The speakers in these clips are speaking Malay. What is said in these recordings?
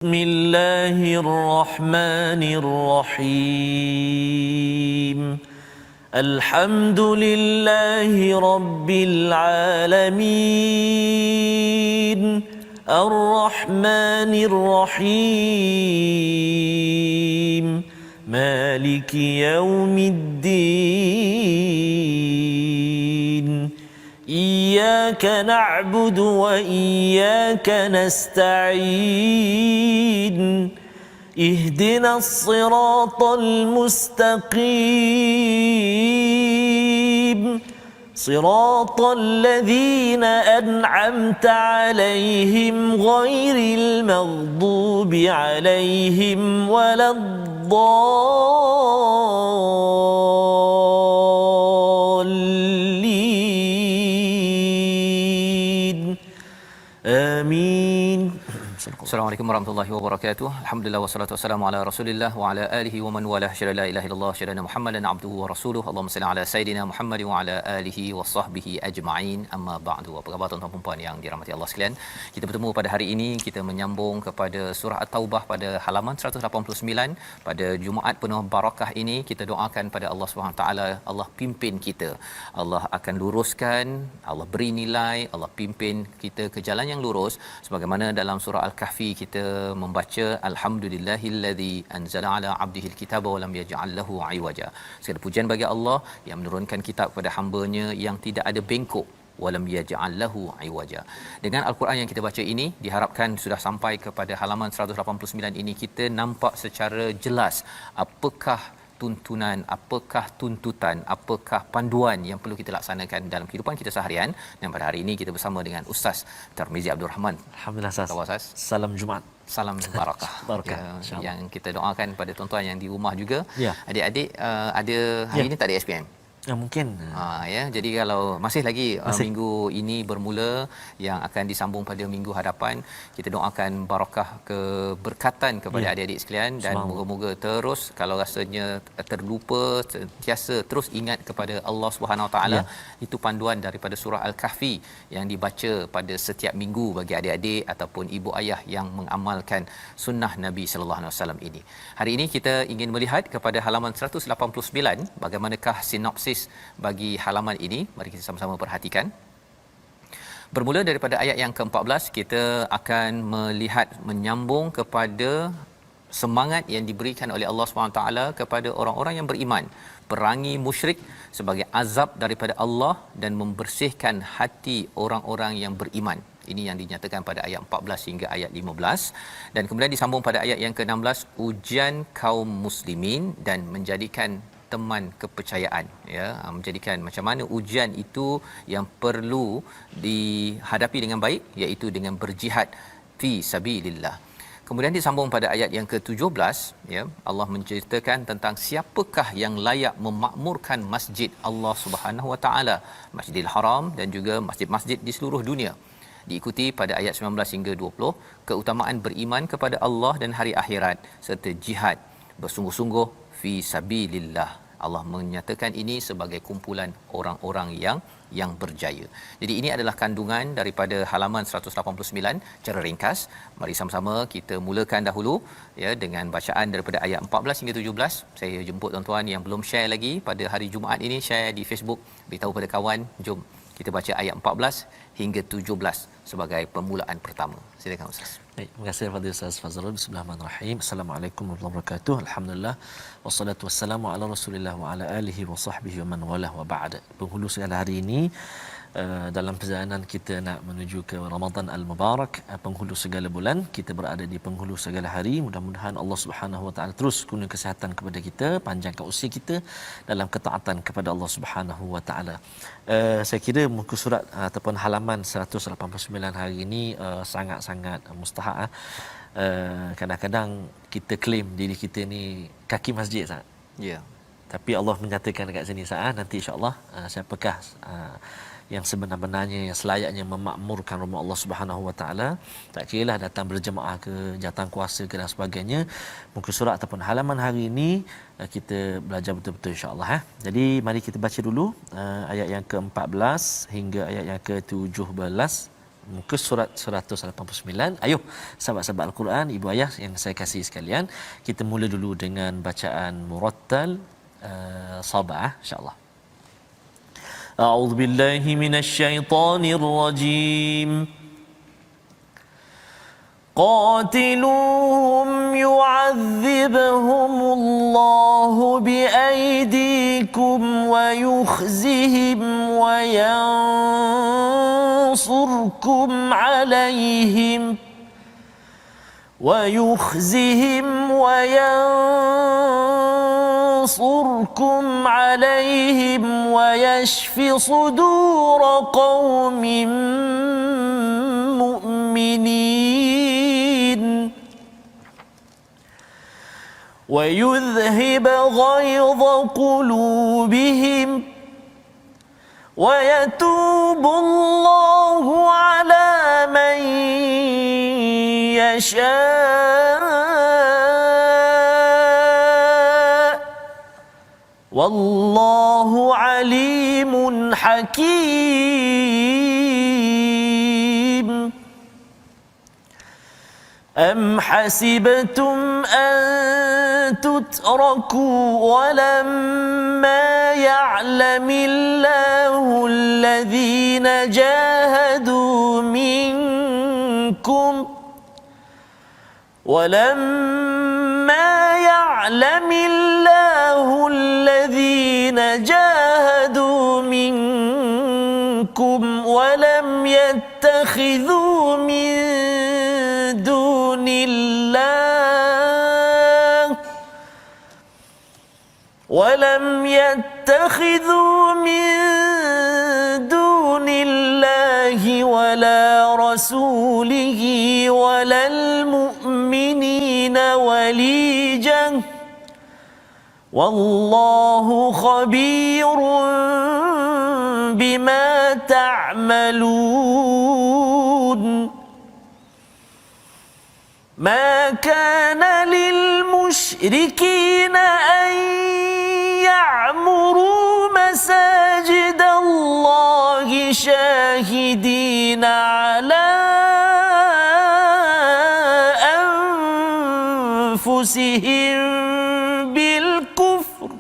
بسم الله الرحمن الرحيم الحمد لله رب العالمين الرحمن الرحيم مالك يوم الدين إياك نعبد وإياك نستعين اهدنا الصراط المستقيم صراط الذين أنعمت عليهم غير المغضوب عليهم ولا الضالين آمين. Assalamualaikum warahmatullahi wabarakatuh. Alhamdulillah wassalatu wassalamu ala Rasulillah wa ala alihi wa man walah. Syada la ilaha illallah, syada Muhammadan abduhu wa rasuluhu. Allahumma salli ala sayidina Muhammad wa ala alihi wa sahbihi ajma'in. Amma ba'du. Apa khabar tuan-tuan dan puan yang dirahmati Allah sekalian? Kita bertemu pada hari ini, kita menyambung kepada surah At-Taubah pada halaman 189. Pada Jumaat penuh barakah ini, kita doakan pada Allah Subhanahu taala, Allah pimpin kita. Allah akan luruskan, Allah beri nilai, Allah pimpin kita ke jalan yang lurus sebagaimana dalam surah Al-Kahfi kita membaca alhamdulillahillazi anzala ala abdihi alkitaba wa lam yaj'al lahu iwaja. Segala pujian bagi Allah yang menurunkan kitab kepada hamba-Nya yang tidak ada bengkok, wa lam yaj'al lahu iwaja. Dengan al-Quran yang kita baca ini, diharapkan sudah sampai kepada halaman 189 ini, kita nampak secara jelas apakah tuntunan, apakah tuntutan, apakah panduan yang perlu kita laksanakan dalam kehidupan kita seharian. Dan pada hari ini kita bersama dengan Ustaz Tarmizi Abdul Rahman. Alhamdulillah Ustaz. Salam Jumaat. Salam barakah. Barakah. Yang kita doakan pada tuan-tuan yang di rumah juga. Ya. Adik-adik ada hari ini tak ada SPM. Mungkin Ya, jadi kalau masih lagi minggu ini bermula yang akan disambung pada minggu hadapan, kita doakan barakah keberkatan kepada adik-adik sekalian dan moga-moga terus kalau rasanya terlupa, sentiasa terus ingat kepada Allah Subhanahu Wa Taala. Itu panduan daripada surah Al-Kahfi yang dibaca pada setiap minggu bagi adik-adik ataupun ibu ayah yang mengamalkan sunnah Nabi sallallahu alaihi wasallam ini. Hari ini kita ingin melihat kepada halaman 189, bagaimanakah sinopsis bagi halaman ini. Mari kita sama-sama perhatikan. Bermula daripada ayat yang ke-14, kita akan melihat menyambung kepada semangat yang diberikan oleh Allah SWT kepada orang-orang yang beriman. Perangi musyrik sebagai azab daripada Allah dan membersihkan hati orang-orang yang beriman. Ini yang dinyatakan pada ayat 14 hingga ayat 15. Dan kemudian disambung pada ayat yang ke-16, ujian kaum muslimin dan menjadikan teman kepercayaan, ya, menjadikan macam mana ujian itu yang perlu dihadapi dengan baik, iaitu dengan berjihad fi sabilillah. Kemudian disambung pada ayat yang ke-17, ya, Allah menceritakan tentang siapakah yang layak memakmurkan masjid Allah Subhanahu Wa Taala, Masjidil Haram dan juga masjid-masjid di seluruh dunia. Diikuti pada ayat 19 hingga 20, keutamaan beriman kepada Allah dan hari akhirat serta jihad bersungguh-sungguh fi sabilillah. Allah menyatakan ini sebagai kumpulan orang-orang yang berjaya. Jadi ini adalah kandungan daripada halaman 189 secara ringkas. Mari sama-sama kita mulakan dahulu, ya, dengan bacaan daripada ayat 14 hingga 17. Saya jemput tuan-tuan yang belum share lagi pada hari Jumaat ini, share di Facebook, beritahu pada kawan. Jom kita baca ayat 14 hingga 17 sebagai permulaan pertama. Silakan Ustaz. Baik, terima kasih kepada Ustaz Fazrul. Bismillahirrahmanirrahim. Assalamualaikum warahmatullahi wabarakatuh. Alhamdulillah wassalatu wassalamu ala Rasulillah wa ala alihi wa sahbihi wa man walah wa ba'd. Penghulu segala hari ini, dalam perjalanan kita nak menuju ke Ramadan Al-Mubarak, penghulu segala bulan, kita berada di penghulu segala hari. Mudah-mudahan Allah Subhanahu Wa Taala terus kurniakan kesihatan kepada kita, panjangkan usia kita dalam ketaatan kepada Allah Subhanahu Wa Taala. Saya kira muka surat ataupun halaman 189 hari ini sangat-sangat mustahak. Kadang-kadang kita claim diri kita ni kaki masjid, Ustaz. Ya. Tapi Allah menyatakan dekat sini, Ustaz, nanti insya-Allah siapakah yang sebenar-benarnya, yang selayaknya memakmurkan rumah Allah Subhanahu Wa Taala, tak kiralah datang berjemaah ke, jawatan kuasa ke dan sebagainya. Muka surat ataupun halaman hari ini kita belajar betul-betul insya-Allah. Jadi mari kita baca dulu ayat yang ke-14 hingga ayat yang ke-17. muka surat 189. Ayuh sahabat-sahabat Al-Quran, ibu ayah yang saya kasihi sekalian, kita mula dulu dengan bacaan murattal sabah insya-Allah. A'udzu billahi minasy syaithanir rajim. قاتلوهم يعذبهم الله بأيديكم ويخزهم وينصركم عليهم ويشف صدور قوم مؤمنين ويذهب غيظ قلوبهم ويتوب الله على من يشاء والله عليم حكيم. أم حسبتم أن تتركوا ولما يعلم الله الذين جاهدوا منكم ولم يتخذوا من دون الله ولا رسوله ولا المؤمنين وليجة والله خبير بما تعملون. ما كان للمشركين أن يعمروا مساجد الله شاهدين على أنفسهم بالكفر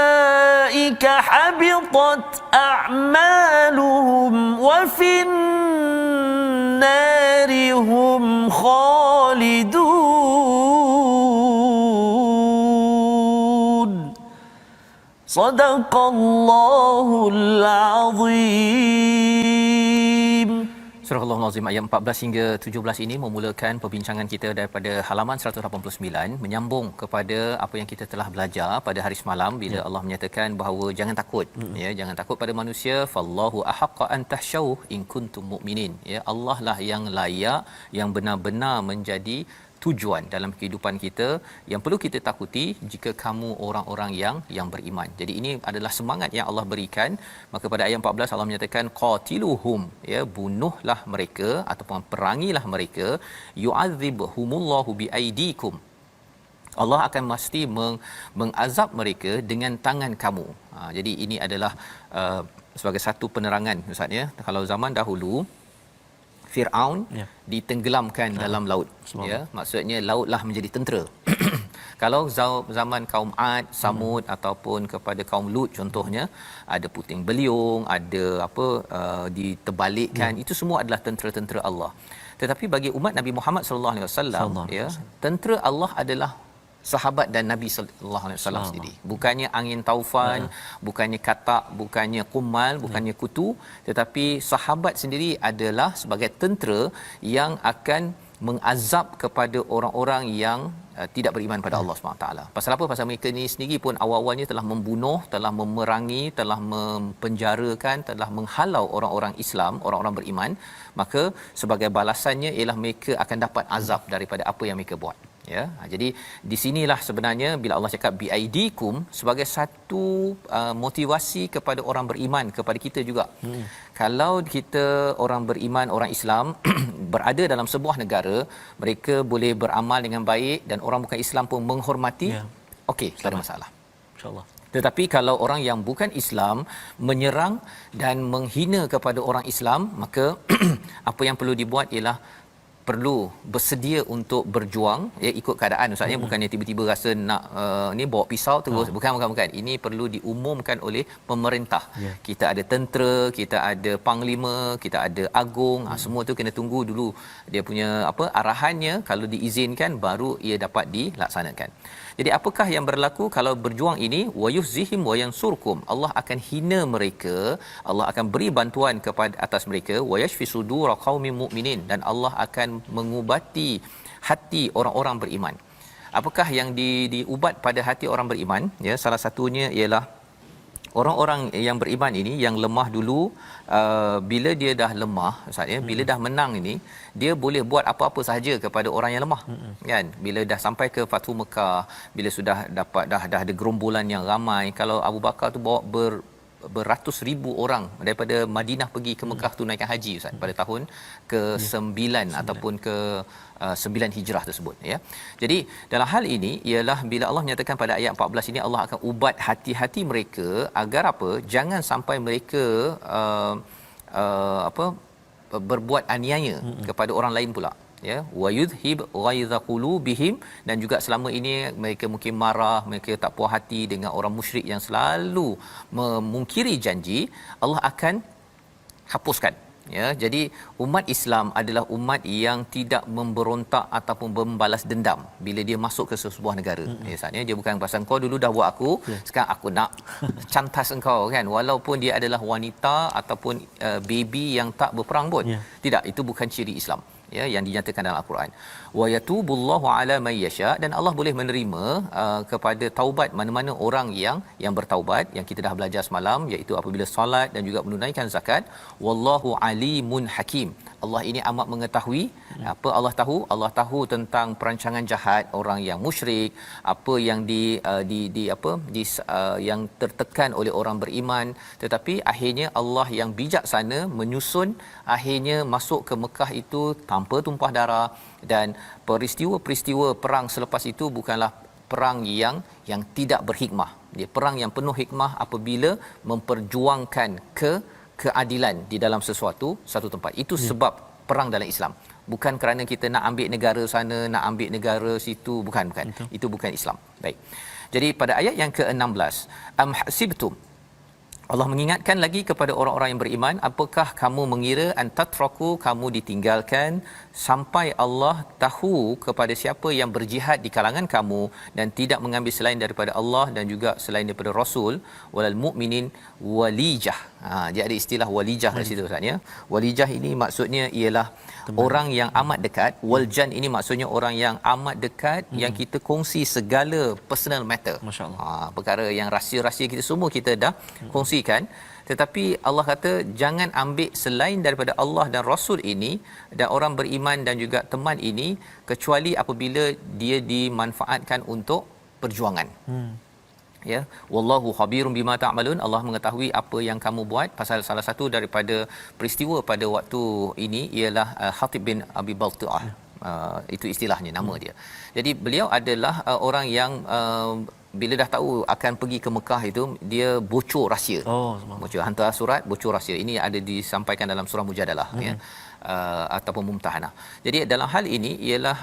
أولئك حبطت أعمالهم وفي النار هم خالدون. صدق الله العظيم. Surah Al-Azim ayat 14 hingga 17 ini memulakan perbincangan kita daripada halaman 189, menyambung kepada apa yang kita telah belajar pada hari semalam bila Allah menyatakan bahawa jangan takut, ya, jangan takut pada manusia, fallahu ahaqqa an tahsyau in kuntum mu'minin, ya, Allah lah yang layak, yang benar-benar menjadi tujuan dalam kehidupan kita, yang perlu kita takuti jika kamu orang-orang yang beriman. Jadi ini adalah semangat yang Allah berikan. Maka pada ayat 14 Allah menyatakan qatiluhum, ya, bunuhlah mereka ataupun perangilah mereka, yu'adzibhumullahu biaidikum, Allah akan mesti mengazab mereka dengan tangan kamu. Jadi ini adalah sebagai satu penerangan Ustaz, ya. Kalau zaman dahulu Firaun ditenggelamkan dalam laut, ya, maksudnya lautlah menjadi tentera. Kalau zaman kaum Ad, Samud ataupun kepada kaum Lut contohnya, ada puting beliung, ada diterbalikkan, itu semua adalah tentera-tentera Allah. Tetapi bagi umat Nabi Muhammad sallallahu alaihi wasallam, ya, tentera Allah adalah sahabat dan Nabi sallallahu alaihi wasallam sendiri. Bukannya angin taufan, bukannya katak, bukannya kumal, bukannya kutu, tetapi sahabat sendiri adalah sebagai tentera yang akan mengazab kepada orang-orang yang tidak beriman pada Allah SWT. Pasal apa? Pasal mereka ni sendiri pun awal-awalnya telah membunuh, telah memerangi, telah mempenjarakan, telah menghalau orang-orang Islam, orang-orang beriman. Maka sebagai balasannya ialah mereka akan dapat azab daripada apa yang mereka buat, ya. Jadi di sinilah sebenarnya bila Allah cakap biaidikum sebagai satu motivasi kepada orang beriman, kepada kita juga. Kalau kita orang beriman, orang Islam berada dalam sebuah negara, mereka boleh beramal dengan baik dan orang bukan Islam pun menghormati, okey, tak ada masalah, insyaallah. Tetapi kalau orang yang bukan Islam menyerang dan menghina kepada orang Islam, maka apa yang perlu dibuat ialah perlu bersedia untuk berjuang, ya, ikut keadaan. Ustaz, bukannya tiba-tiba rasa nak ni bawa pisau terus. Bukan. Ini perlu diumumkan oleh pemerintah. Kita ada tentera, kita ada panglima, kita ada agung. Semua tu kena tunggu dulu dia punya arahannya. Kalau diizinkan baru ia dapat dilaksanakan. Jadi apakah yang berlaku kalau berjuang ini? Wayuhzihim wayansurkum. Allah akan hina mereka, Allah akan beri bantuan kepada atas mereka. Wayashfi sudur qaumin mu'minin, dan Allah akan mengubati hati orang-orang beriman. Apakah yang diubat pada hati orang beriman? Ya, salah satunya ialah orang-orang yang beriman ini yang lemah dulu, bila dia dah lemah, Ustaz, ya, bila dah menang ini, dia boleh buat apa-apa sahaja kepada orang yang lemah. Kan, bila dah sampai ke Fathu Mekah, bila sudah dapat dah ada gerombolan yang ramai. Kalau Abu Bakar tu bawa beratus ribu orang daripada Madinah pergi ke Mekah tunaikan haji, Ustaz, pada tahun ke-9 ataupun ke-9 Hijrah tersebut, ya. Jadi dalam hal ini ialah bila Allah menyatakan pada ayat 14 ini, Allah akan ubat hati-hati mereka agar apa? Jangan sampai mereka berbuat aniaya kepada orang lain pula, ya. Wayudhib ghaiza qulubihim, dan juga selama ini mereka mungkin marah, mereka tak puas hati dengan orang musyrik yang selalu memungkiri janji. Allah akan hapuskan, ya. Jadi umat Islam adalah umat yang tidak memberontak ataupun membalas dendam bila dia masuk ke sebuah negara. Misalnya dia bukan pasal kau dulu dah buat aku, sekarang aku nak cantas engkau, kan, walaupun dia adalah wanita ataupun baby yang tak berperang pun. Tidak, itu bukan ciri Islam, ya, yang dinyatakan dalam Al-Quran. Wa yatubullahu ala may yasha, dan Allah boleh menerima kepada taubat mana-mana orang yang bertaubat, yang kita dah belajar semalam, iaitu apabila solat dan juga menunaikan zakat. Wallahu alimun hakim. Allah ini amat mengetahui. Apa Allah tahu? Allah tahu tentang perancangan jahat orang yang musyrik, apa yang yang tertekan oleh orang beriman, tetapi akhirnya Allah yang bijaksana menyusun, akhirnya masuk ke Mekah itu tanpa tumpah darah, dan peristiwa-peristiwa perang selepas itu bukanlah perang yang tidak berhikmah. Dia perang yang penuh hikmah apabila memperjuangkan keadilan di dalam satu tempat. Itu sebab perang dalam Islam. Bukan kerana kita nak ambil negara sana, nak ambil negara situ, bukan. Itu bukan Islam. Baik. Jadi pada ayat yang ke-16, am hasibtum, Allah mengingatkan lagi kepada orang-orang yang beriman, apakah kamu mengira antatraku, kamu ditinggalkan sampai Allah tahu kepada siapa yang berjihad di kalangan kamu dan tidak mengambil selain daripada Allah dan juga selain daripada Rasul, walal mu'minin walijah. Dia ada istilah walijah kat situ, Ustaz, ya. Walijah ini maksudnya ialah orang yang amat dekat. Waljan ini maksudnya orang yang amat dekat, yang kita kongsi segala personal matter. Masya-Allah. Perkara yang rahsia-rahsia kita semua kita dah kongsikan. Tetapi Allah kata jangan ambil selain daripada Allah dan Rasul ini dan orang beriman dan juga teman ini, kecuali apabila dia dimanfaatkan untuk perjuangan. Ya, wallahu khabirum bima ta'malun. Allah mengetahui apa yang kamu buat. Pasal salah satu daripada peristiwa pada waktu ini ialah Khatib bin Abi Baltu'ah. Itu istilahnya, nama dia. Jadi beliau adalah orang yang bila dah tahu akan pergi ke Mekah itu, dia bocor rahsia. Bocor, hantar surat bocor rahsia. Ini ada disampaikan dalam surah Mujadalah, ya, ataupun Mumtahanah. Jadi dalam hal ini ialah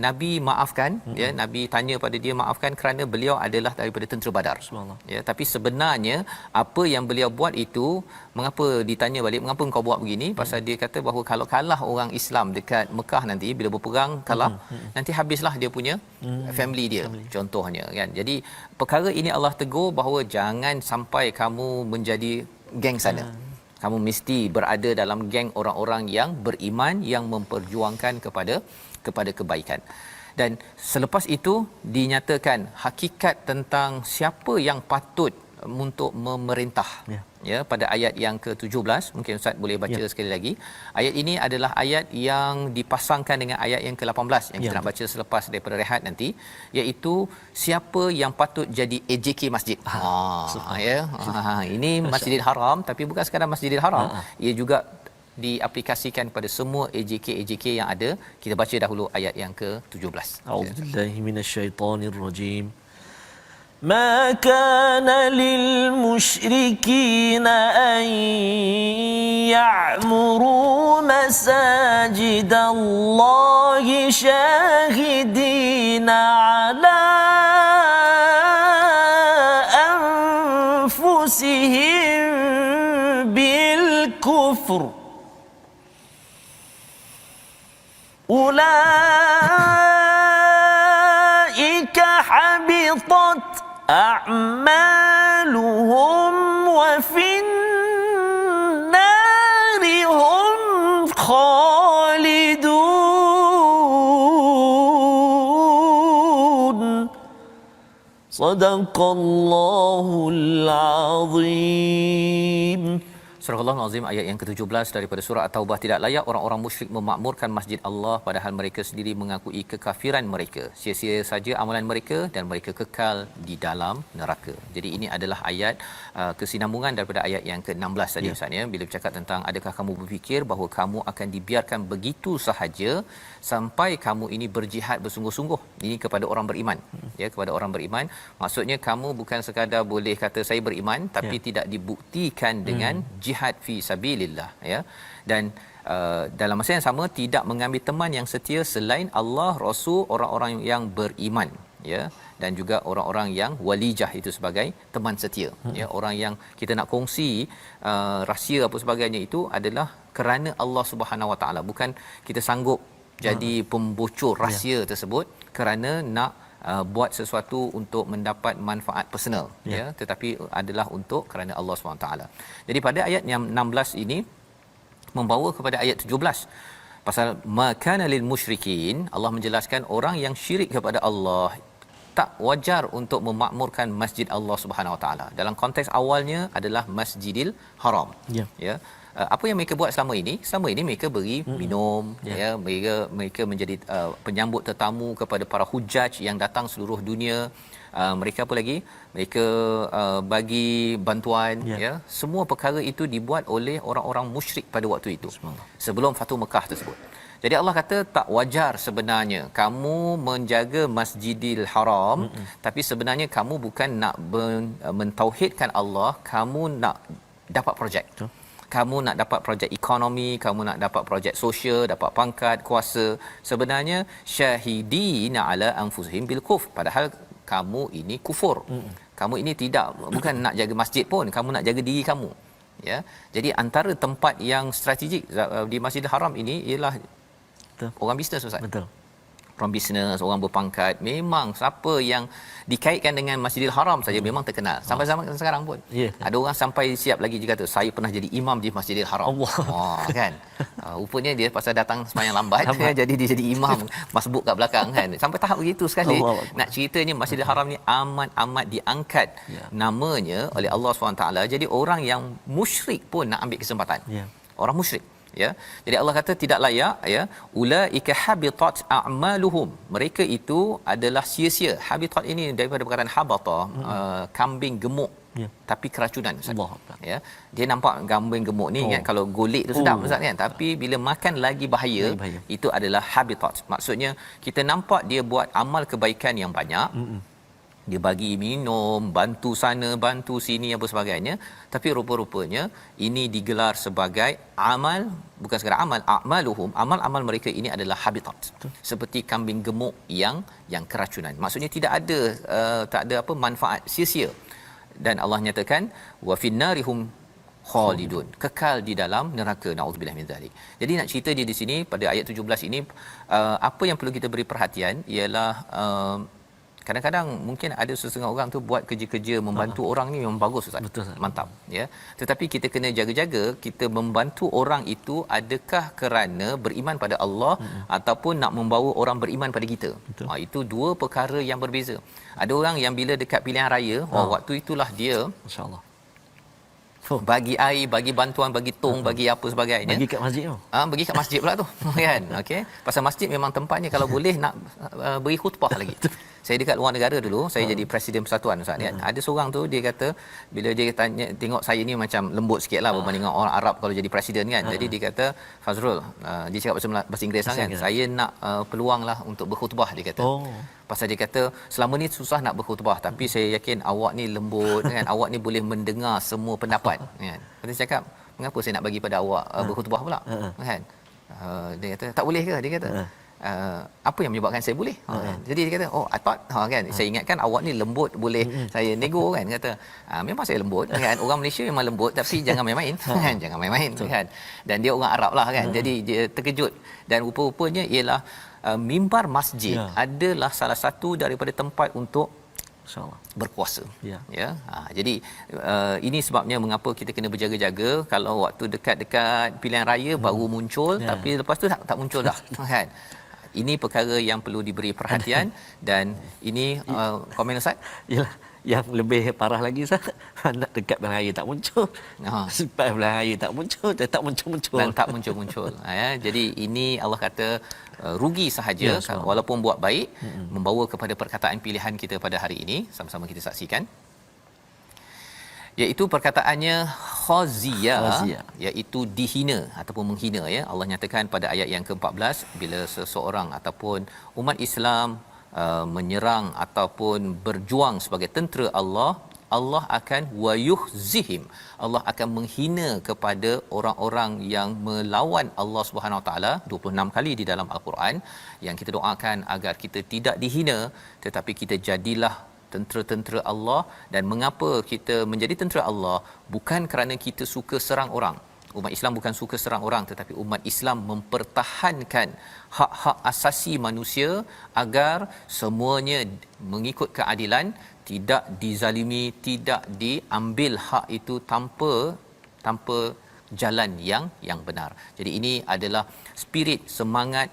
Nabi maafkan, ya, Nabi tanya pada dia maafkan kerana beliau adalah daripada tentera Badar. Ya, tapi sebenarnya apa yang beliau buat itu, mengapa ditanya balik, mengapa engkau buat begini? Pasal dia kata bahawa kalau kalah orang Islam dekat Mekah nanti, bila berperang kalah, nanti habislah dia punya family dia, contohnya, kan. Jadi perkara ini Allah tegur bahawa jangan sampai kamu menjadi geng sana. Kamu mesti berada dalam geng orang-orang yang beriman, yang memperjuangkan kepada kebaikan. Dan selepas itu dinyatakan hakikat tentang siapa yang patut untuk memerintah. Ya, pada ayat yang ke-17, mungkin Ustaz boleh baca sekali lagi. Ayat ini adalah ayat yang dipasangkan dengan ayat yang ke-18 yang kita nak baca selepas daripada rehat nanti, iaitu siapa yang patut jadi AJK masjid. Ya. Ini Masjidil Haram, tapi bukan sekadar Masjidil Haram, ia juga diaplikasikan pada semua AJK yang ada. Kita baca dahulu ayat yang ke-17. A'udzubillahi minasyaitonirrajim. ما كان للمشركين أن يعمروا مساجد الله شاهدين على أنفسهم بالكفر أولئك حبطت أعمالهم وفي النار هم خالدون صدق الله العظيم. Surah Al-Azim ayat yang ke-17 daripada surah At-Taubah. Tidak layak orang-orang musyrik memakmurkan masjid Allah padahal mereka sendiri mengakui kekafiran mereka. Sia-sia saja amalan mereka dan mereka kekal di dalam neraka. Jadi ini adalah ayat kesinambungan daripada ayat yang ke-16 tadi Ustaz ya. Bila bercakap tentang adakah kamu berfikir bahawa kamu akan dibiarkan begitu sahaja sampai kamu ini berjihad bersungguh-sungguh. Ini kepada orang beriman. Ya, kepada orang beriman. Maksudnya kamu bukan sekadar boleh kata saya beriman tapi tidak dibuktikan dengan jihad fi sabilillah ya, dan dalam masa yang sama tidak mengambil teman yang setia selain Allah, Rasul, orang-orang yang beriman ya, dan juga orang-orang yang walijah itu sebagai teman setia ya, orang yang kita nak kongsi rahsia apa sebagainya itu adalah kerana Allah Subhanahu Wa Taala, bukan kita sanggup jadi pembocor rahsia tersebut kerana nak buat sesuatu untuk mendapat manfaat personal ya, tetapi adalah untuk kerana Allah SWT. Jadi pada ayat yang 16 ini membawa kepada ayat 17 pasal makana lil musyrikin. Allah menjelaskan orang yang syirik kepada Allah tak wajar untuk memakmurkan masjid Allah Subhanahu Wa Taala. Dalam konteks awalnya adalah Masjidil Haram ya. Apa yang mereka buat selama ini mereka beri minum ya, mereka menjadi penyambut tetamu kepada para hujaj yang datang seluruh dunia. Mereka apa lagi, mereka bagi bantuan ya. Semua perkara itu dibuat oleh orang-orang musyrik pada waktu itu sebelum Fathu Mekah tersebut. Jadi Allah kata tak wajar sebenarnya kamu menjaga Masjidil Haram tapi sebenarnya kamu bukan nak mentauhidkan Allah, kamu nak dapat projek. Kamu nak dapat projek ekonomi, kamu nak dapat projek sosial, dapat pangkat, kuasa. Sebenarnya syahidina ala anfusihim bil kufr, padahal kamu ini kufur. Kamu ini tidak, bukan nak jaga masjid pun, kamu nak jaga diri kamu ya. Jadi antara tempat yang strategik di Masjidil Haram ini ialah orang bisnes Ustaz. Betul. Orang bisnes, orang berpangkat, memang siapa yang dikaitkan dengan Masjidil Haram saja memang terkenal. Sampai zaman sekarang pun. Ada orang sampai siap lagi dia kata saya pernah jadi imam di Masjidil Haram. Kan. Rupanya dia pasal datang sembahyang lambat jadi dia jadi imam masbuk kat belakang kan. Sampai tahap begitu sekali. Nak ceritanya Masjidil Haram ni amat-amat diangkat namanya oleh Allah SWT. Jadi orang yang musyrik pun nak ambil kesempatan. Orang musyrik ya. Jadi Allah kata tidak layak ya, ulaika habitat a'maluhum, mereka itu adalah sia-sia. Habitat ini daripada perkataan habata, kambing gemuk tapi keracunan Ustaz ya. Dia nampak kambing gemuk ni ingat kalau golek tu sedap Ustaz kan, tapi bila makan lagi bahaya. Itu adalah habitat. Maksudnya kita nampak dia buat amal kebaikan yang banyak, dia bagi minum, bantu sana, bantu sini apa sebagainya, tapi rupa-rupanya ini digelar sebagai amal, bukan sekadar amal, a'maluhum, amal-amal mereka ini adalah habitat. Seperti kambing gemuk yang keracunan. Maksudnya tidak ada tak ada apa manfaat, sia-sia. Dan Allah nyatakan wa finnarihum khalidun, kekal di dalam neraka, naudzubillah min zalik. Jadi nak cerita dia di sini pada ayat 17 ini, apa yang perlu kita beri perhatian ialah kadang-kadang mungkin ada setengah orang tu buat kerja-kerja membantu orang ni memang bagus Ustaz. Betul, mantap ya. Tetapi kita kena jaga-jaga kita membantu orang itu adakah kerana beriman pada Allah ataupun nak membawa orang beriman pada kita. Itu dua perkara yang berbeza. Ada orang yang bila dekat pilihan raya, waktu itulah dia insya-Allah bagi air, bagi bantuan, bagi tong, bagi apa sebagainya. Bagi kat masjid tu. Bagi kat masjid pula tu. Kan? Okey. Pasal masjid memang tempatnya kalau boleh nak beri khutbah lagi. Saya dekat luar negara dulu, saya jadi presiden persatuan Ustaz kan. Ada seorang tu dia kata bila dia tanya tengok saya ni macam lembut sikitlah berbanding dengan orang Arab kalau jadi presiden kan. Jadi dia kata, Fazrul, dia cakap bahasa Inggeris lah kan. Saya nak peluang lah untuk berkhutbah, dia kata. Pasal dia kata selama ni susah nak berkhutbah, tapi saya yakin awak ni lembut kan, awak ni boleh mendengar semua pendapat kan. Dia cakap, mengapa saya nak bagi pada awak berkhutbah pula kan. Dia kata tak boleh ke, dia kata apa yang menyebabkan saya boleh jadi dia kata I thought kan saya ingatkan awak ni lembut boleh saya nego kan. Kata memang saya lembut kan, orang Malaysia memang lembut tapi jangan main-main kan, jangan main-main kan. Dan dia orang Arab lah kan, jadi dia terkejut. Dan rupa-rupanya ialah mimbar masjid adalah salah satu daripada tempat untuk InsyaAllah berkuasa ya. Jadi ini sebabnya mengapa kita kena berjaga-jaga. Kalau waktu dekat-dekat pilihan raya baru muncul tapi lepas tu tak muncul dah kan. Ini perkara yang perlu diberi perhatian. Dan ini komen Ustaz yalah, yang lebih parah lagi Ustaz, nak dekat pilihan raya tak muncul, selepas pilihan raya tak muncul, tak muncul-muncul dan tak muncul-muncul ya. Jadi ini Allah kata rugi sahaja walaupun buat baik. Membawa kepada perkataan pilihan kita pada hari ini, sama-sama kita saksikan, iaitu perkataannya khazia, iaitu dihina ataupun menghina ya. Allah nyatakan pada ayat yang ke-14, bila seseorang ataupun umat Islam menyerang ataupun berjuang sebagai tentera Allah, Allah akan wayuhzihim, Allah akan menghina kepada orang-orang yang melawan Allah Subhanahu Wa Taala 26 kali di dalam Al-Quran. Yang kita doakan agar kita tidak dihina, tetapi kita jadilah tentera-tentera Allah. Dan mengapa kita menjadi tentera Allah? Bukan kerana kita suka serang orang. Umat Islam bukan suka serang orang, tetapi umat Islam mempertahankan hak-hak asasi manusia agar semuanya mengikut keadilan, tidak dizalimi, tidak diambil hak itu tanpa jalan yang benar. Jadi ini adalah spirit semangat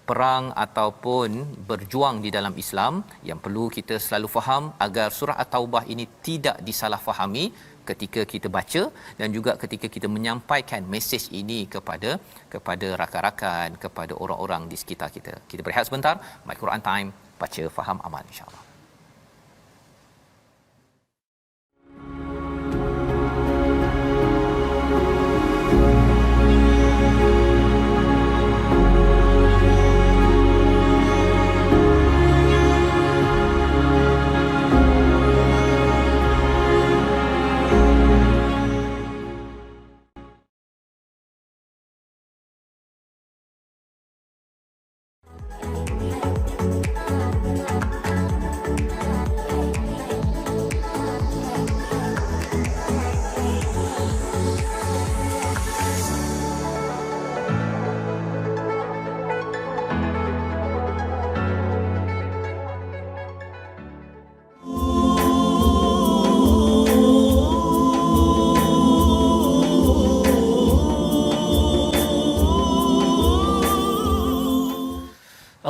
perang ataupun berjuang di dalam Islam yang perlu kita selalu faham agar surah At-Taubah ini tidak disalahfahami ketika kita baca dan juga ketika kita menyampaikan mesej ini kepada rakan-rakan, kepada orang-orang di sekitar kita. Kita berehat sebentar. My Quran Time, baca faham amal insya-Allah.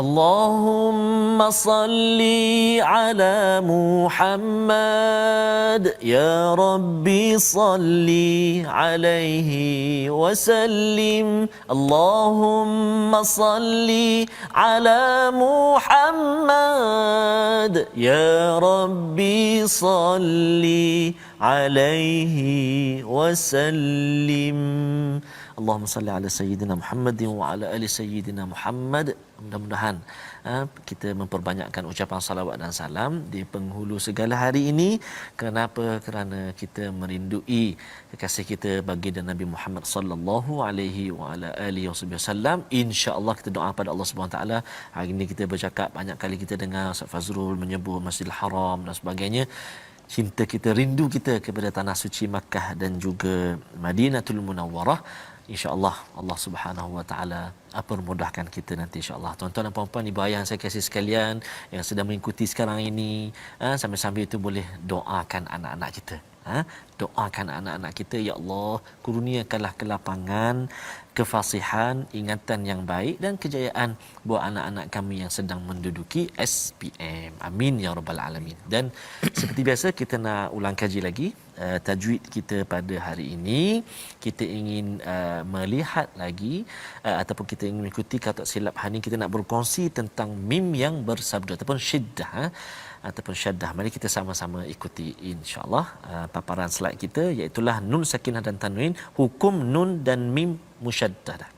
اللهم صل على محمد يا ربي صل عليه وسلم اللهم صل على محمد يا ربي صل عليه وسلم Allahumma salli ala sayyidina Muhammadin wa ala ali sayyidina Muhammad. Mudah-mudahan kita memperbanyakkan ucapan salawat dan salam di penghulu segala hari ini. Kenapa? Kerana kita merindui kekasih kita baginda Nabi Muhammad sallallahu alaihi wa ala alihi wasallam. Insya-Allah kita doa pada Allah Subhanahu taala. Hari ini kita bercakap, banyak kali kita dengar Ustaz Fazrul menyebut Masjidil Haram dan sebagainya. Cinta kita, rindu kita kepada tanah suci Makkah dan juga Madinatul Munawwarah. InsyaAllah Allah Subhanahu Wa Taala permudahkan kita nanti insyaAllah. Tuan-tuan dan puan-puan, ibu ayah yang saya kasih sekalian yang sedang mengikuti sekarang ini, sambil-sambil itu boleh doakan anak-anak kita. Doakan anak-anak kita, ya Allah, kurniakanlah kelapangan, kefasihan, ingatan yang baik dan kejayaan buat anak-anak kami yang sedang menduduki SPM. Amin ya rabbal alamin. Dan seperti biasa kita nak ulang kaji lagi tajwid kita pada hari ini. Kita ingin melihat lagi ataupun kita ingin mengikuti kata silap hari ini, kita nak berkongsi tentang mim yang bersabdu ataupun syiddah ataupun syaddah. Mari kita sama-sama ikuti insya-Allah paparan slide kita, iaitu nun sakinah dan tanwin, hukum nun dan mim musyaddadah.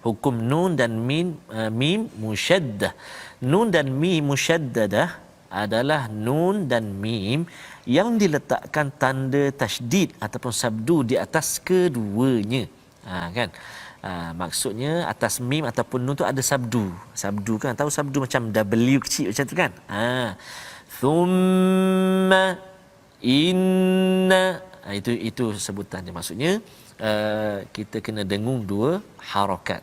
Hukum nun dan mim musyaddah. Nun dan mim musyaddadah adalah nun dan mim yang diletakkan tanda tasydid ataupun sabdu di atas keduanya. Kan? Maksudnya atas mim ataupun nun tu ada sabdu. Sabdu kan, tahu sabdu macam W kecil macam tu kan? Thumma inna, itu sebutan dia. Maksudnya kita kena dengung dua harakat.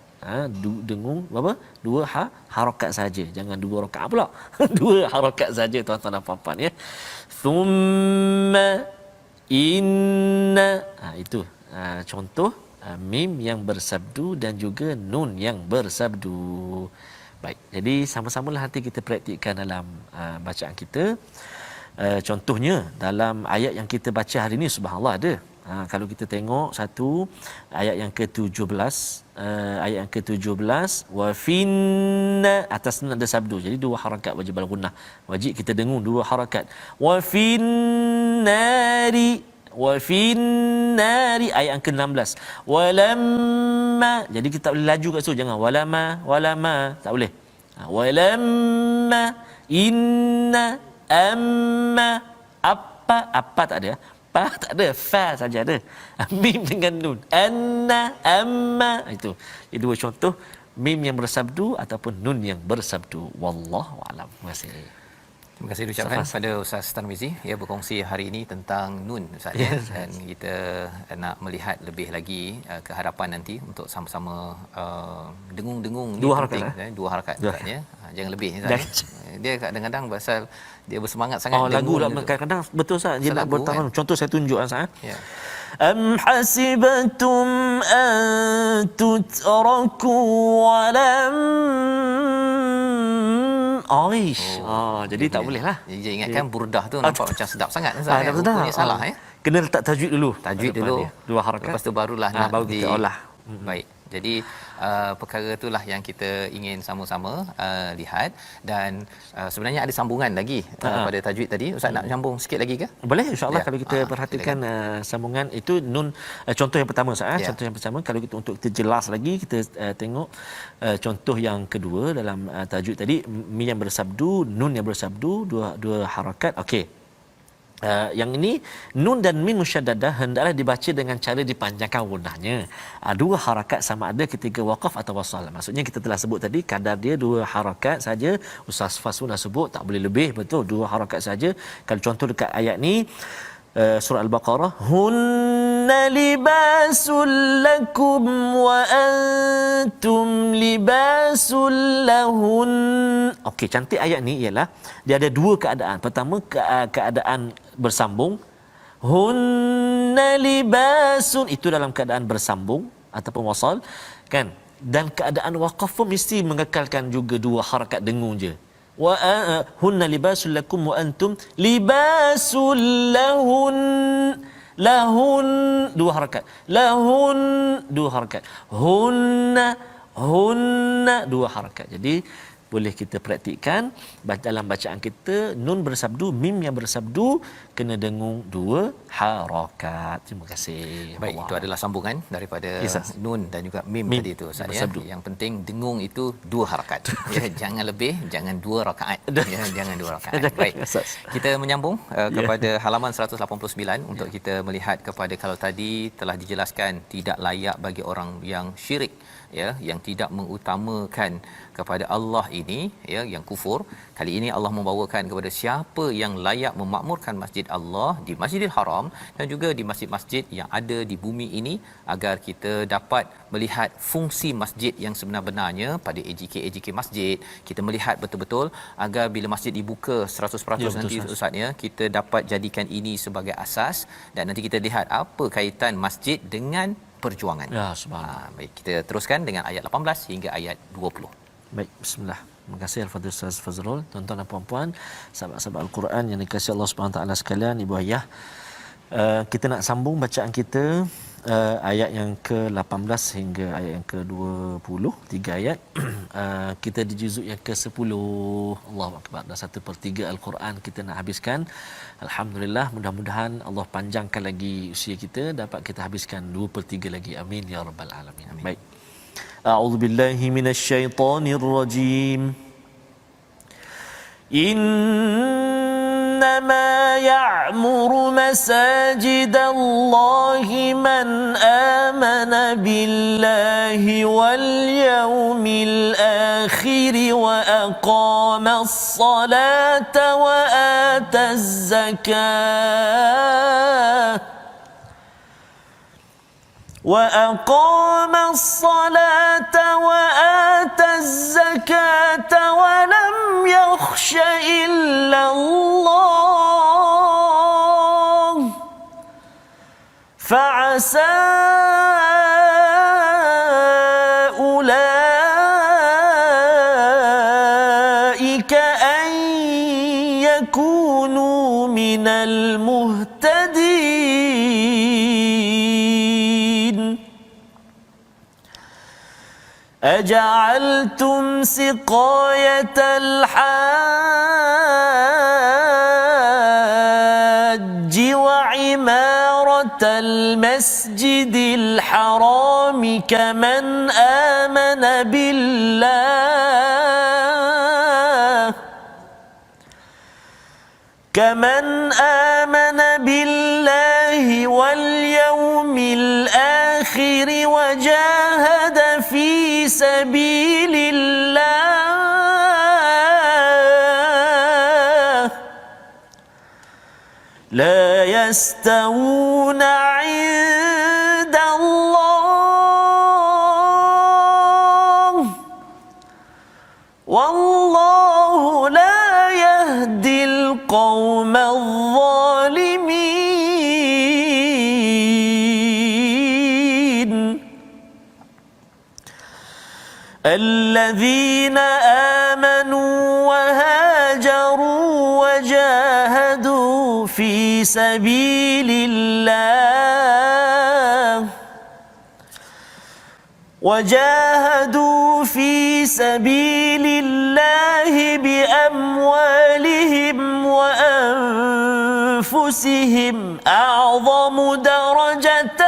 Dengung berapa? Dua harakat saja. Jangan dua rakaat pula. Dua harakat saja tuan-tuan dan puan-puan ya. Thumma inna. Itu contoh mim yang bersabdu dan juga nun yang bersabdu. Baik. Jadi sama-samalah nanti kita praktikkan dalam bacaan kita. Contohnya dalam ayat yang kita baca hari ini, subhanallah, ada. Kalau kita tengok satu ayat yang ke-17, ayat yang ke-17, wa finna, atas nun ada sabdu. Jadi dua harakat wajib al-gunnah. Wajib kita dengung dua harakat. Wa finnari, wa finnari, ayat yang ke-16. Walamma, jadi kita tak boleh laju kat situ, jangan walama, tak boleh. Walamma inna amma, apa tak ada. Tak ada, fa saja ada. Mim dengan nun. Anna, amma, itu. Ini dua contoh mim yang bersabdu ataupun nun yang bersabdu. Wallahu a'lam. Terima kasih. Terima kasih ucapkan pada Ustaz Tarmizi ya, berkongsi hari ini tentang nun Ustaz ya. Dan kita nak melihat lebih lagi ke hadapan nanti untuk sama-sama dengung-dengung dua ni harakat, penting, dua harakat Ustaz ya. Jangan lebih Ustaz. Dia kadang-kadang pasal dia bersemangat sangat lagu lah kadang-kadang betul Ustaz dia nak bertahan. Contoh saya tunjuk Ustaz. Ya. Am hasibtum an tutraku wa lam jadi tak boleh lah. Jadi ingatkan burdah tu nampak macam sedap sangat Ustaz. Rupanya salah ya. Kena letak tajwid dulu. Dua harakat. Lepas tu barulah nak baru kita olah. Baik. Jadi perkara itulah yang kita ingin sama-sama lihat, dan sebenarnya ada sambungan lagi pada tajwid tadi. Ustaz nak sambung sikit lagi ke? Boleh insya-Allah kalau kita perhatikan sambungan itu nun, contoh yang pertama Ustaz. Contoh yang pertama, kalau kita untuk kita jelas lagi, kita tengok contoh yang kedua dalam tajwid tadi, mim yang bersabdu, nun yang bersabdu, dua harakat. Okey. Yang ini nun dan mim musyaddadah hendaklah dibaca dengan cara dipanjangkan gunnahnya. Dua harakat sama ada ketika waqaf atau wasal. Maksudnya kita telah sebut tadi kadar dia dua harakat saja. Ustaz Fasun dah sebut tak boleh lebih, betul, dua harakat saja. Kalau contoh dekat ayat ni surah Al-Baqarah, hunna libasul lakum wa antum libasul lahun. Okey, cantik ayat ni ialah dia ada dua keadaan. Pertama, keadaan bersambung. Hunna libasun, itu dalam keadaan bersambung ataupun wasal kan. Dan keadaan waqaf pun mesti mengekalkan juga dua harakat dengung je. Wa hunna libasul lakum wa antum libasul lahun. Lahun dua harakat. Lahun dua harakat. Hunna dua harakat. Jadi boleh kita praktikkan dalam bacaan kita, nun bersabdu, mim yang bersabdu kena dengung dua harakat. Terima kasih. Baik, Allah. Itu adalah sambungan daripada nun dan juga mim tadi itu Ustaz ya. Yang penting dengung itu dua harakat. Ya, jangan lebih, jangan dua rakaat. Ya, jangan dua rakaat. Baik. Kita menyambung kepada halaman 189 untuk kita melihat kepada, kalau tadi telah dijelaskan tidak layak bagi orang yang syirik ya, yang tidak mengutamakan kepada Allah ini ya, yang kufur. Kali ini Allah membawakan kepada siapa yang layak memakmurkan masjid Allah di Masjidil Haram dan juga di masjid-masjid yang ada di bumi ini, agar kita dapat melihat fungsi masjid yang sebenar-benarnya pada AJK masjid. Kita melihat betul-betul agar bila masjid dibuka 100% nanti Ustaz ya, kita dapat jadikan ini sebagai asas, dan nanti kita lihat apa kaitan masjid dengan perjuangan. Ya, subhanallah. Baik, kita teruskan dengan ayat 18 hingga ayat 20. Baik, bismillah. Terima kasih Al-Fadhil Ustaz Fazrul. Tuan-tuan dan puan-puan, sahabat-sahabat Al-Quran yang dikasihi Allah Subhanahu Wa Taala sekalian, ibu ayah Kita nak sambung bacaan kita ayat yang ke-18 hingga ayat yang ke-20, 3 ayat. Kita di juzuk yang ke-10. Allahu akbar. Dah 1/3 Al-Quran kita nak habiskan. Alhamdulillah, mudah-mudahan Allah panjangkan lagi usia kita, dapat kita habiskan 2/3 lagi. Amin ya rabbal alamin. Amin. Baik. A'udzubillahi minasyaitonirrajim. إنما يعمر مساجد الله من آمن بالله واليوم الآخر وأقام الصلاة وآتى الزكاة وآتى الزكاة ولم يخش إلا الله فعسى أولئك أن يكونوا من المهتدين. أجعلتم سقاية الحاج وعمارة المسجد الحرام كمن آمن بالله واليوم الآخر وجاهد في سبيل الله لا يستوون عند الله والله لا يهدي القوم الظالمين. الذين آمنوا وهاجروا وجاهدوا في سبيل الله بأموالهم وأنفسهم أعظم درجة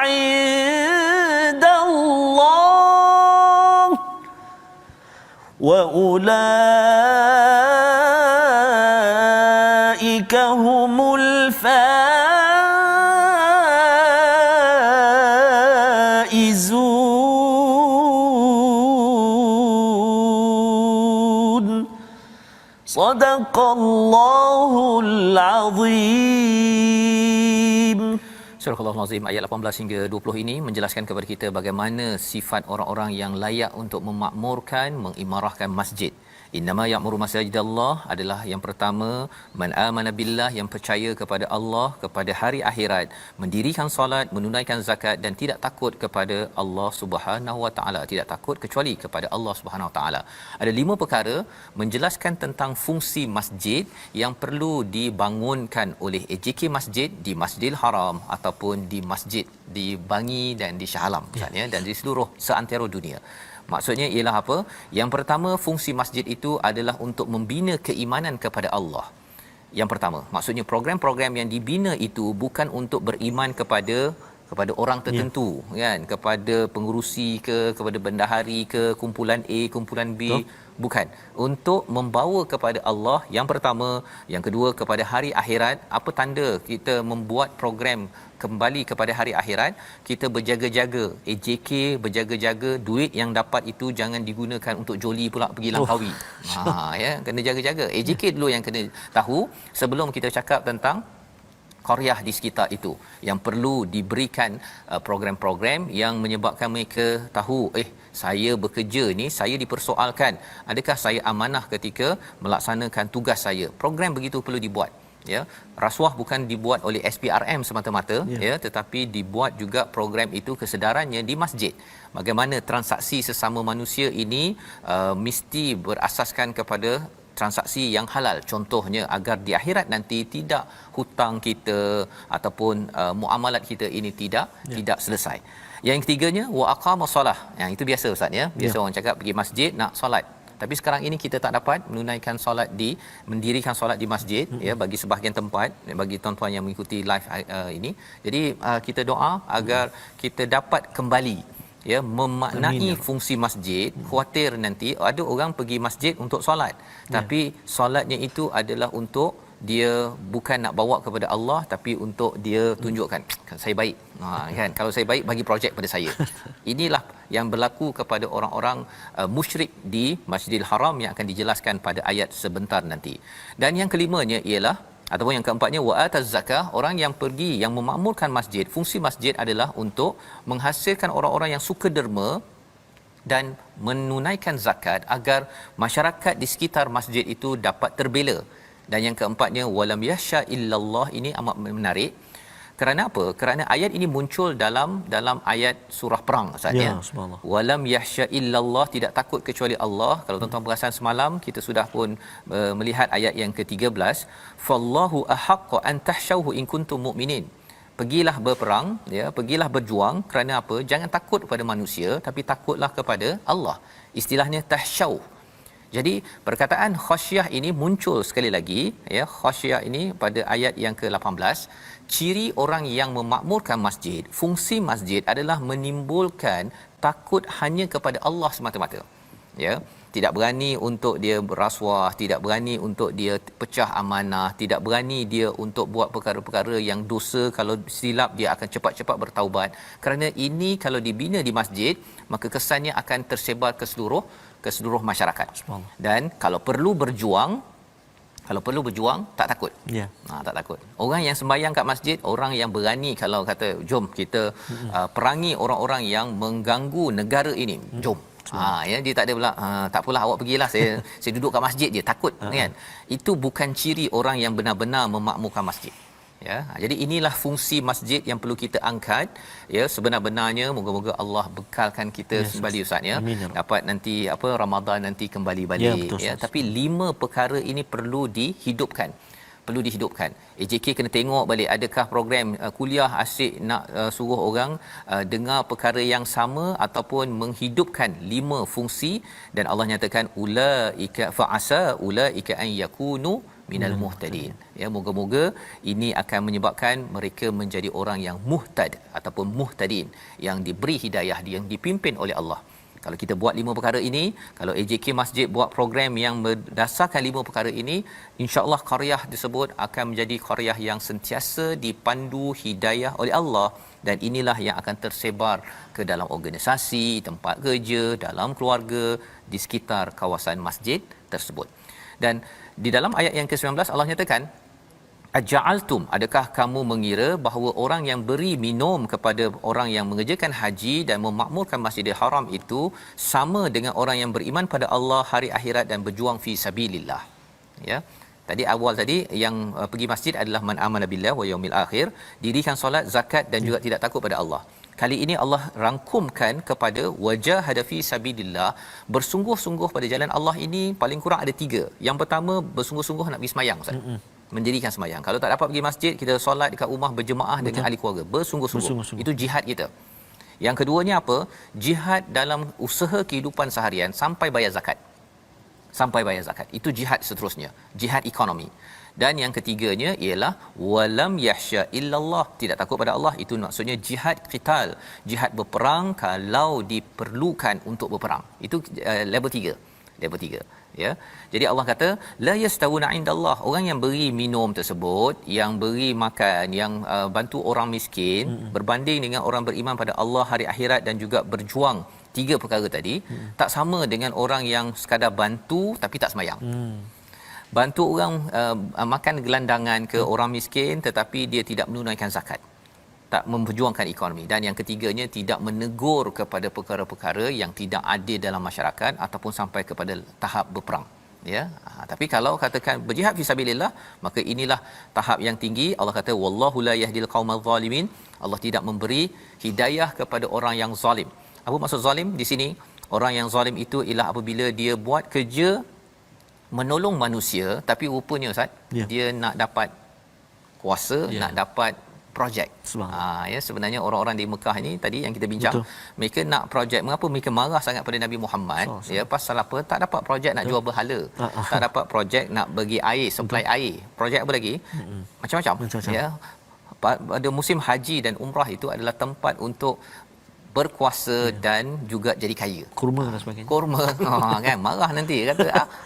عند الله وأولئك هم الفائزون. صدق الله العظيم. Surah Al-Azim ayat 18 hingga 20 ini menjelaskan kepada kita bagaimana sifat orang-orang yang layak untuk memakmurkan, mengimarahkan masjid. Innama ya'muru masajidallah adalah yang pertama, man amana billah, yang percaya kepada Allah, kepada hari akhirat, mendirikan solat, menunaikan zakat dan tidak takut kepada Allah Subhanahu wa taala, tidak takut kecuali kepada Allah Subhanahu wa taala. Ada 5 perkara menjelaskan tentang fungsi masjid yang perlu dibangunkan oleh AJK Masjid di Masjidil Haram ataupun di masjid di Bangi dan di Shah Alam misalnya, dan di seluruh seantero dunia. Maksudnya ialah apa? Yang pertama, fungsi masjid itu adalah untuk membina keimanan kepada Allah. Yang pertama, maksudnya program-program yang dibina itu bukan untuk beriman kepada orang tertentu, kan, kepada pengurusi ke, kepada bendahari ke, kumpulan A, kumpulan B, bukan. Untuk membawa kepada Allah yang pertama, yang kedua kepada hari akhirat. Apa tanda kita membuat program kembali kepada hari akhirat? Kita berjaga-jaga, AJK berjaga-jaga duit yang dapat itu jangan digunakan untuk joli pula pergi Langkawi. Ya, kena jaga-jaga. AJK dulu yang kena tahu sebelum kita cakap tentang qaryah di sekitar itu yang perlu diberikan program-program yang menyebabkan mereka tahu, saya bekerja ni, saya dipersoalkan, adakah saya amanah ketika melaksanakan tugas saya. Program begitu perlu dibuat, ya. Rasuah bukan dibuat oleh SPRM semata-mata, ya, tetapi dibuat juga program itu kesedarannya di masjid. Bagaimana transaksi sesama manusia ini mesti berasaskan kepada transaksi yang halal, contohnya agar di akhirat nanti tidak hutang kita ataupun muamalat kita ini tidak selesai. Yang ketiganya wa aqamas solah. Yang itu biasa ustaz ya. Biasa orang cakap pergi masjid nak solat. Tapi sekarang ini kita tak dapat menunaikan solat mendirikan solat di masjid ya, bagi sebahagian tempat, bagi tuan-tuan yang mengikuti live ini. Jadi kita doa agar kita dapat kembali ya memaknai fungsi masjid. Khuatir nanti ada orang pergi masjid untuk solat, tapi solatnya itu adalah untuk dia bukan nak bawa kepada Allah, tapi untuk dia tunjukkan saya baik. Kan kalau saya baik bagi projek pada saya. Inilah yang berlaku kepada orang-orang musyrik di Masjidil Haram yang akan dijelaskan pada ayat sebentar nanti. Dan yang kelimanya ialah ataupun yang keempatnya wa ataz zakah, orang yang pergi yang memakmurkan masjid. Fungsi masjid adalah untuk menghasilkan orang-orang yang suka derma dan menunaikan zakat agar masyarakat di sekitar masjid itu dapat terbela. Dan yang keempatnya walam yasha illallah, ini amat menarik. Kerana apa? Kerana ayat ini muncul dalam ayat surah perang Ustaz ya. Walam yahsya illallah, tidak takut kecuali Allah. Kalau tuan-tuan perasan semalam kita sudah pun melihat ayat yang ke-13, fallahu ahaqqa an tahsyauhu in kuntum mu'minin. Pergilah berperang ya, pergilah berjuang. Kerana apa? Jangan takut kepada manusia, tapi takutlah kepada Allah. Istilahnya tahsyau. Jadi perkataan khasyah ini muncul sekali lagi ya, khasyah ini pada ayat yang ke-18. Ciri orang yang memakmurkan masjid, fungsi masjid adalah menimbulkan takut hanya kepada Allah semata-mata. Ya, tidak berani untuk dia berasuah, tidak berani untuk dia pecah amanah, tidak berani dia untuk buat perkara-perkara yang dosa. Kalau silap dia akan cepat-cepat bertaubat. Kerana ini kalau dibina di masjid, maka kesannya akan tersebar ke seluruh masyarakat. Dan kalau perlu berjuang tak takut. Tak takut. Orang yang sembahyang kat masjid, orang yang berani kalau kata jom kita perangi orang-orang yang mengganggu negara ini. Jom. Ya, dia tak ada pula tak apalah awak pergilah, saya duduk kat masjid je takut kan. Itu bukan ciri orang yang benar-benar memakmurkan masjid. Ya, jadi inilah fungsi masjid yang perlu kita angkat ya. Sebenar-benarnya moga-moga Allah bekalkan kita kembali ustaz ya. Dapat nanti Ramadan nanti kembali balik ya. Tapi 5 perkara ini perlu dihidupkan. AJK kena tengok balik adakah program kuliah asyik nak suruh orang dengar perkara yang sama ataupun menghidupkan 5 fungsi. Dan Allah nyatakan ulaika fa'asa ulaika an yakunu minal muhtadin ya. Moga-moga ini akan menyebabkan mereka menjadi orang yang muhtad ataupun muhtadin, yang diberi hidayah, yang dipimpin oleh Allah. Kalau kita buat 5 perkara ini, kalau AJK Masjid buat program yang berdasarkan 5 perkara ini, insya-Allah qaryah tersebut akan menjadi qaryah yang sentiasa dipandu hidayah oleh Allah. Dan inilah yang akan tersebar ke dalam organisasi, tempat kerja, dalam keluarga, di sekitar kawasan masjid tersebut. Dan di dalam ayat yang ke-19 Allah nyatakan aja'altum, adakah kamu mengira bahawa orang yang beri minum kepada orang yang mengerjakan haji dan memakmurkan Masjidil Haram itu sama dengan orang yang beriman pada Allah, hari akhirat dan berjuang fi sabilillah ya. Tadi awal tadi yang pergi masjid adalah man amana billah wa yaumil akhir, dirikan solat, zakat dan juga tidak takut pada Allah. Kali ini Allah rangkumkan kepada wajahada fi sabilillah, bersungguh-sungguh pada jalan Allah ini paling kurang ada 3. Yang pertama, bersungguh-sungguh nak pergi sembahyang ustaz. Mendirikan sembahyang. Kalau tak dapat pergi masjid, kita solat dekat rumah berjemaah dengan ahli keluarga. Bersungguh-sungguh. Itu jihad kita. Yang keduanya apa? Jihad dalam usaha kehidupan seharian sampai bayar zakat. Itu jihad seterusnya. Jihad ekonomi. Dan yang ketiganya ialah walam yahsya illallah, tidak takut pada Allah. Itu maksudnya jihad qital, jihad berperang kalau diperlukan untuk berperang. Itu level 3 ya. Jadi Allah kata la yastawuna indallah, orang yang beri minum tersebut, yang beri makan, yang bantu orang miskin, berbanding dengan orang beriman pada Allah, hari akhirat dan juga berjuang 3 perkara tadi, tak sama dengan orang yang sekadar bantu tapi tak sembahyang. Bantu orang makan gelandangan ke orang miskin tetapi dia tidak menunaikan zakat, tak memperjuangkan ekonomi. Dan yang ketiganya tidak menegur kepada perkara-perkara yang tidak adil dalam masyarakat ataupun sampai kepada tahap berperang ya. Tapi kalau katakan berjihad fisabilillah, maka inilah tahap yang tinggi. Allah kata wallahu la yahdil qaumal zalimin, Allah tidak memberi hidayah kepada orang yang zalim. Apa maksud zalim di sini? Orang yang zalim itu ialah apabila dia buat kerja menolong manusia, tapi rupanya Ustaz, dia nak dapat kuasa, nak dapat projek. Ya, sebenarnya orang-orang di Mekah ini tadi yang kita bincang, mereka nak projek. Mengapa mereka marah sangat pada Nabi Muhammad? Ya, pasal apa? Tak dapat projek nak jual berhala. Tak dapat projek nak bagi air, supply air. Projek apa lagi? Macam-macam. Ya. Pada musim haji dan umrah itu adalah tempat untuk berkuasa dan juga jadi kaya. Kurma dan sebagainya. Kurma. Kan marah nanti kata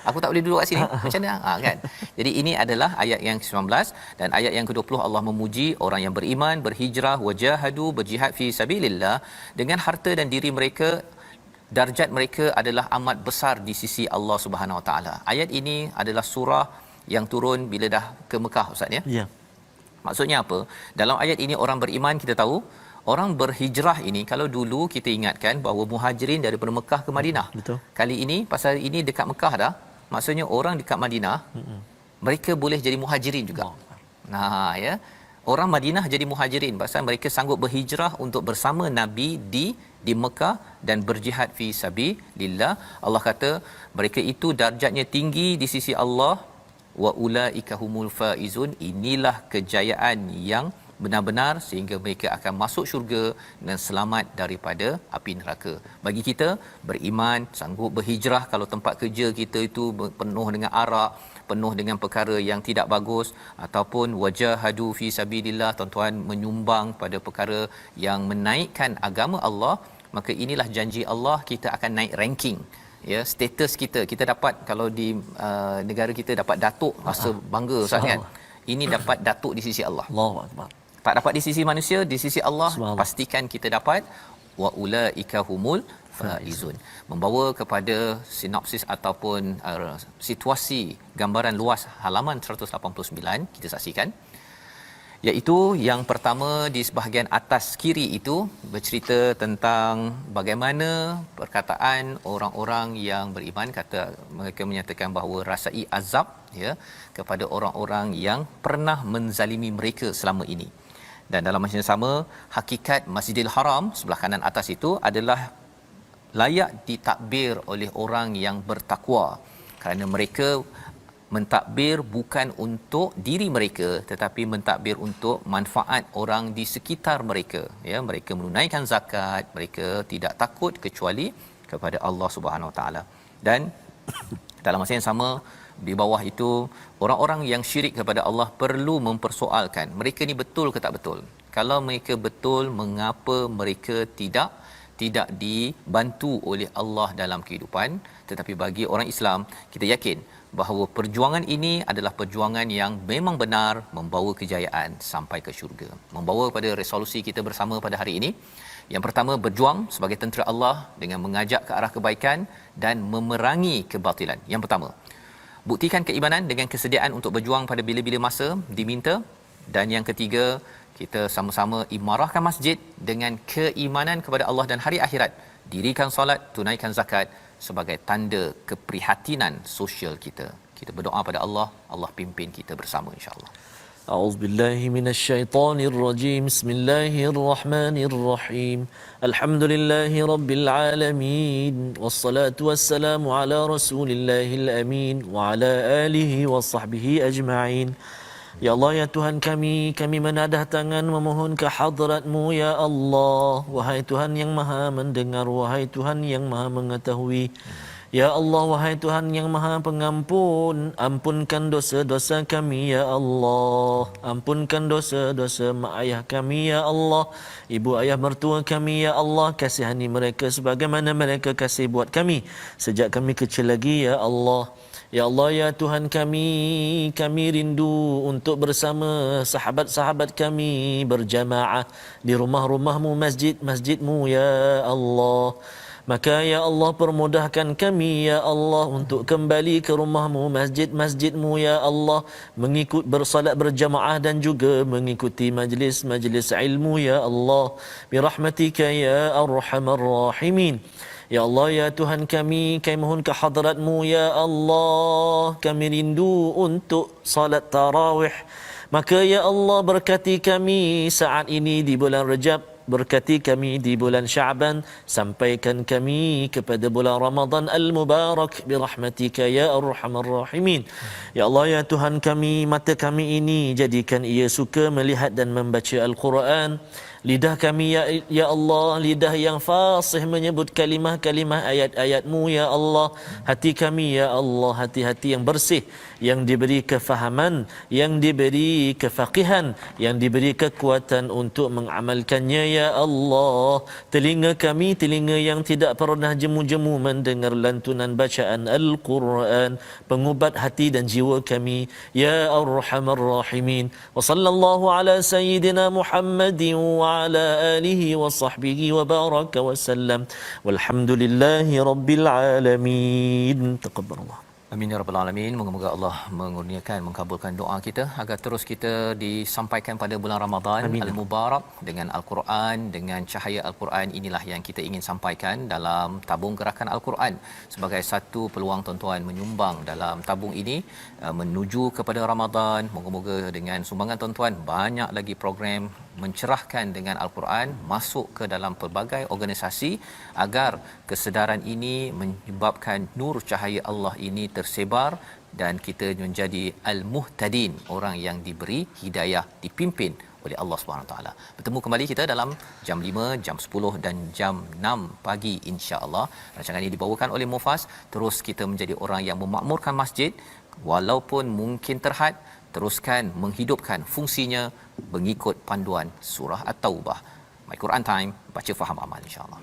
aku tak boleh duduk kat sini. Macam mana? Kan. Jadi ini adalah ayat yang ke-19 dan ayat yang ke-20 Allah memuji orang yang beriman, berhijrah, wajahadu, berjihad fi sabilillah dengan harta dan diri mereka. Darjat mereka adalah amat besar di sisi Allah Subhanahu Wa Taala. Ayat ini adalah surah yang turun bila dah ke Mekah, Ustaz ya. Ya. Maksudnya apa? Dalam ayat ini orang beriman kita tahu, orang berhijrah ini kalau dulu kita ingatkan bahawa muhajirin daripada Mekah ke Madinah. Betul. Kali ini pasal ini dekat Mekah dah, maksudnya orang dekat Madinah mereka boleh jadi muhajirin juga. Nah, ya. Orang Madinah jadi muhajirin pasal mereka sanggup berhijrah untuk bersama Nabi di Mekah dan berjihad fi sabilillah. Allah kata mereka itu darjatnya tinggi di sisi Allah, wa ulaika humul faizun. Inilah kejayaan yang benar-benar sehingga mereka akan masuk syurga dan selamat daripada api neraka. Bagi kita beriman, sanggup berhijrah kalau tempat kerja kita itu penuh dengan arak, penuh dengan perkara yang tidak bagus, ataupun wajahadu fi sabilillah, tuan-tuan menyumbang pada perkara yang menaikkan agama Allah, maka inilah janji Allah, kita akan naik ranking. Ya, status kita dapat, kalau di negara kita dapat datuk, rasa bangga Ustaz kan. Ini dapat datuk di sisi Allah. Allahu akbar. Tak dapat di sisi manusia, di sisi Allah pastikan kita dapat wa ulaika humul faizun. Membawa kepada sinopsis ataupun situasi gambaran luas halaman 189 kita saksikan, iaitu yang pertama di sebahagian atas kiri itu bercerita tentang bagaimana perkataan orang-orang yang beriman, kata mereka menyatakan bahawa rasai azab ya kepada orang-orang yang pernah menzalimi mereka selama ini. Dan dalam masa yang sama, hakikat Masjidil Haram sebelah kanan atas itu adalah layak ditakbir oleh orang yang bertakwa, kerana mereka mentakbir bukan untuk diri mereka tetapi mentakbir untuk manfaat orang di sekitar mereka. Ya, mereka menunaikan zakat, mereka tidak takut kecuali kepada Allah Subhanahu Wa Taala. Dan dalam masa yang sama, di bawah itu orang-orang yang syirik kepada Allah perlu mempersoalkan mereka ni betul ke tak betul. Kalau mereka betul, mengapa mereka tidak dibantu oleh Allah dalam kehidupan? Tetapi bagi orang Islam, kita yakin bahawa perjuangan ini adalah perjuangan yang memang benar, membawa kejayaan sampai ke syurga. Membawa pada resolusi kita bersama pada hari ini. Yang pertama, berjuang sebagai tentera Allah dengan mengajak ke arah kebaikan dan memerangi kebatilan. Yang pertama, buktikan keimanan dengan kesediaan untuk berjuang pada bila-bila masa diminta. Dan yang ketiga, kita sama-sama imarahkan masjid dengan keimanan kepada Allah dan hari akhirat. Dirikan solat, tunaikan zakat sebagai tanda keprihatinan sosial kita. Kita berdoa pada Allah, Allah pimpin kita bersama insya-Allah. A'udzubillahi minasyaitonir rajim. Bismillahirrahmanirrahim. Alhamdulillahi rabbil alamin. Wassalatu wassalamu ala rasulillahil amin wa ala alihi wa sahbihi ajma'in. Ya Allah, ya Tuhan kami menadah tangan memohon ke hadrat-Mu ya Allah. Wahai Tuhan yang Maha mendengar, wahai Tuhan yang Maha mengetahui. Ya Allah, wahai Tuhan yang Maha Pengampun, ampunkan dosa-dosa kami ya Allah. Ampunkan dosa-dosa mak ayah kami ya Allah, ibu ayah mertua kami ya Allah. Kasihani mereka sebagaimana mereka kasih buat kami sejak kami kecil lagi ya Allah. Ya Allah, ya Tuhan kami rindu untuk bersama sahabat-sahabat kami berjamaah di rumah-rumah-Mu, masjid-masjid-Mu ya Allah. Maka ya Allah, permudahkan kami ya Allah untuk kembali ke rumah-Mu, masjid-masjid-Mu ya Allah, mengikut bersalat berjamaah dan juga mengikuti majlis-majlis ilmu ya Allah, birahmatika ya arhamar rahimin. Ya Allah, ya Tuhan kami mohon ke hadrat-Mu ya Allah, kami rindu untuk salat tarawih. Maka ya Allah, berkati kami saat ini di bulan Rajab, berkati kami di bulan Sya'ban, sampaikan kami kepada bulan Ramadan al-mubarak birahmatika ya arhamar rahimin. Ya Allah, ya Tuhan kami, mata kami ini jadikan ia suka melihat dan membaca Al-Quran. Lidah kami ya Allah, lidah yang fasih menyebut kalimah-kalimah ayat-ayat-Mu ya Allah. Hati kami ya Allah, hati-hati yang bersih, yang diberi kefahaman, yang diberi kefaqihan, yang diberi kekuatan untuk mengamalkannya ya Allah. Telinga kami, telinga yang tidak pernah jemu-jemu mendengar lantunan bacaan Al-Quran, pengubat hati dan jiwa kami ya Arhamar Rahimin. Wa sallallahu ala sayyidina Muhammadin wa ala alihi wa sahbihi wa baraka wa sallam. Walhamdulillahi rabbil alamin. Taqabbalallah. Amin ya rabbal alamin. Moga-moga Allah mengurniakan, mengkabulkan doa kita agar terus kita disampaikan pada bulan Ramadan al-Mubarak dengan Al-Quran, dengan cahaya Al-Quran. Inilah yang kita ingin sampaikan dalam tabung gerakan Al-Quran sebagai satu peluang tuan-tuan menyumbang dalam tabung ini menuju kepada Ramadan. Moga-moga dengan sumbangan tuan-tuan banyak lagi program mencerahkan dengan Al-Quran masuk ke dalam pelbagai organisasi agar kesedaran ini menyebabkan nur cahaya Allah ini tersebar dan kita menjadi al-muhtadin, orang yang diberi hidayah, dipimpin oleh Allah Subhanahu Wa Taala. Bertemu kembali kita dalam jam 5, jam 10 dan jam 6 pagi insya-Allah. Rancangan ini dibawakan oleh Mufas. Terus kita menjadi orang yang memakmurkan masjid walaupun mungkin terhad, teruskan menghidupkan fungsinya mengikut panduan surah At-Taubah. My Quran Time, baca faham amal insya-Allah.